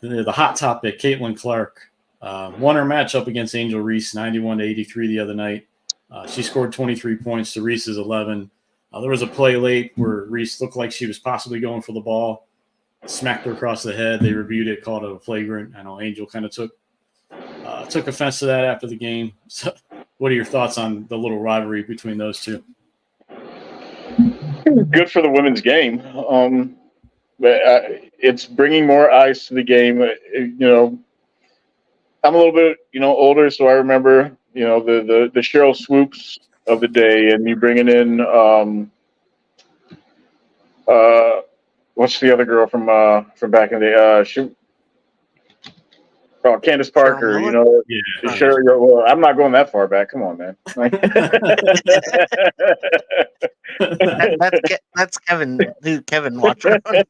the hot topic, Caitlin Clark, won her matchup against Angel Reese, 91-83 the other night. She scored 23 points to Reese's 11. There was a play late where Reese looked like she was possibly going for the ball, smacked her across the head. They reviewed it, called it a flagrant. I know Angel kind of took offense to that after the game. So, what are your thoughts on the little rivalry between those two? Good for the women's game. It's bringing more eyes to the game. I'm a little bit, older, so I remember, the Cheryl Swoops of the day, and you bringing in, what's the other girl from back in the day? Candace Parker. Yeah. Cheryl. Well, I'm not going that far back. Come on, man. That's Kevin. Who Kevin watcher? Kevin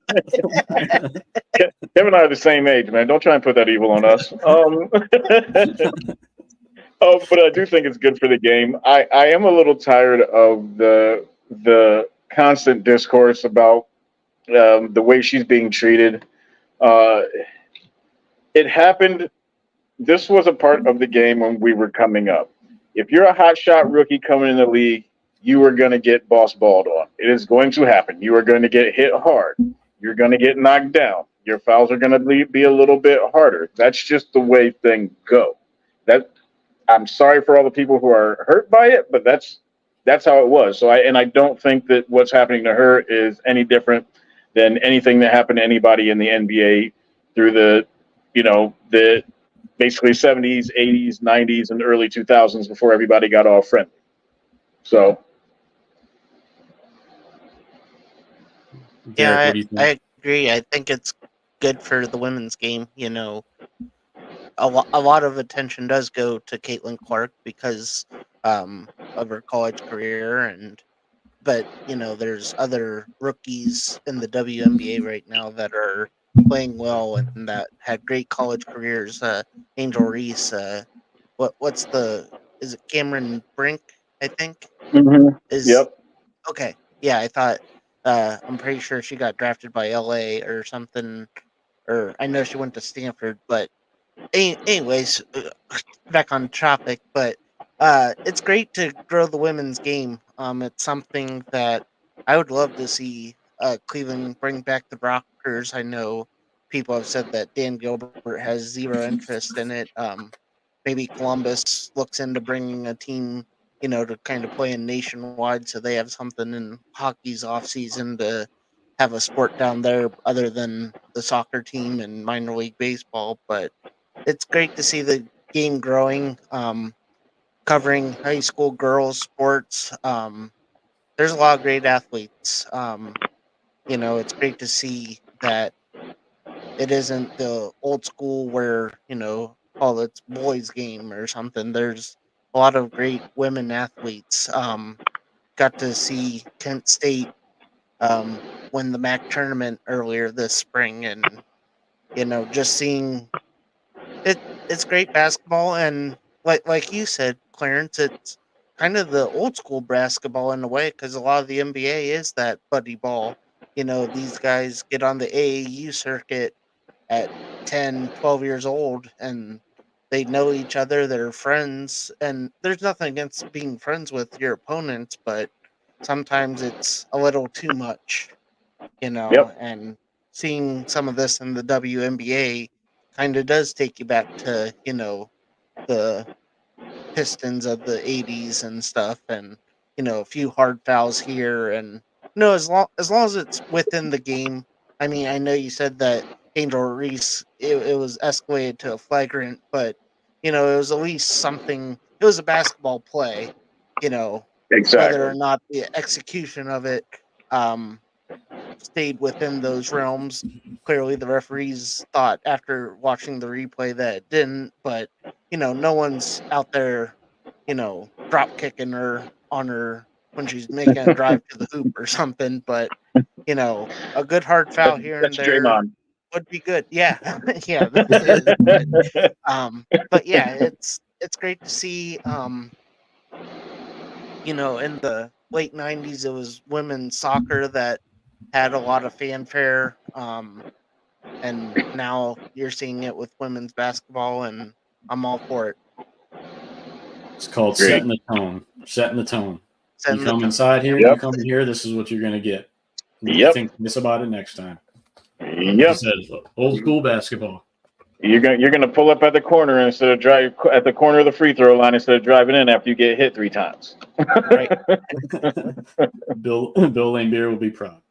and I are the same age, man. Don't try and put that evil on us. But I do think it's good for the game. I am a little tired of the constant discourse about the way she's being treated. It happened. This was a part of the game when we were coming up. If you're a hotshot rookie coming in the league, you are going to get boss balled on. It is going to happen. You are going to get hit hard. You're going to get knocked down. Your fouls are going to be a little bit harder. That's just the way things go. I'm sorry for all the people who are hurt by it, but that's how it was. So I don't think that what's happening to her is any different than anything that happened to anybody in the NBA through the basically 70s, 80s, 90s, and early 2000s before everybody got all friendly. So. Yeah, I agree. I think it's good for the women's game. A lot of attention does go to Caitlin Clark because of her college career, but there's other rookies in the WNBA right now that are playing well and that had great college careers. Angel Reese, is it Cameron Brink? I think. Mm-hmm. Yep. Okay. Yeah, I thought. I'm pretty sure she got drafted by LA or something, or I know she went to Stanford. But anyways, back on topic. But it's great to grow the women's game. It's something that I would love to see Cleveland bring back the Rockers. I know people have said that Dan Gilbert has zero interest in it. Maybe Columbus looks into bringing a team, to kind of play in nationwide, so they have something in hockey's off season to have a sport down there other than the soccer team and minor league baseball. But it's great to see the game growing, covering high school girls sports. There's a lot of great athletes. It's great to see that it isn't the old school where, it's boys game or something. There's a lot of great women athletes. Got to see Kent State win the MAC tournament earlier this spring, and just seeing it. It's great basketball, and like you said, Clarence, it's kind of the old school basketball in a way because a lot of the NBA is that buddy ball. These guys get on the AAU circuit at 10, 12 years old, and they know each other, they're friends, and there's nothing against being friends with your opponents, but sometimes it's a little too much, Yep. and seeing some of this in the WNBA kind of does take you back to, the Pistons of the 80s and stuff, and, a few hard fouls here, and, as long as it's within the game. I mean, I know you said that Angel Reese, it was escalated to a flagrant, but it was at least something. It was a basketball play, Exactly. whether or not the execution of it stayed within those realms. Clearly, the referees thought after watching the replay that it didn't, but no one's out there, drop kicking her on her when she's making a drive to the hoop or something. But a good hard foul here and there Draymond. would be good. Yeah, yeah, that is. But yeah, it's great to see. In the late '90s, it was women's soccer that had a lot of fanfare. And now you're seeing it with women's basketball, and I'm all for it. It's called Great. setting the tone. Setting the tone. Setting You the come tone. inside here, Yep. you come in here, this is what you're going to get. Yep. Think this about it next time. Yep. Said, old school basketball. You're gonna pull up at the corner instead of drive at the corner of the free throw line instead of driving in after you get hit 3 times. Right. Bill Lane Beer will be proud.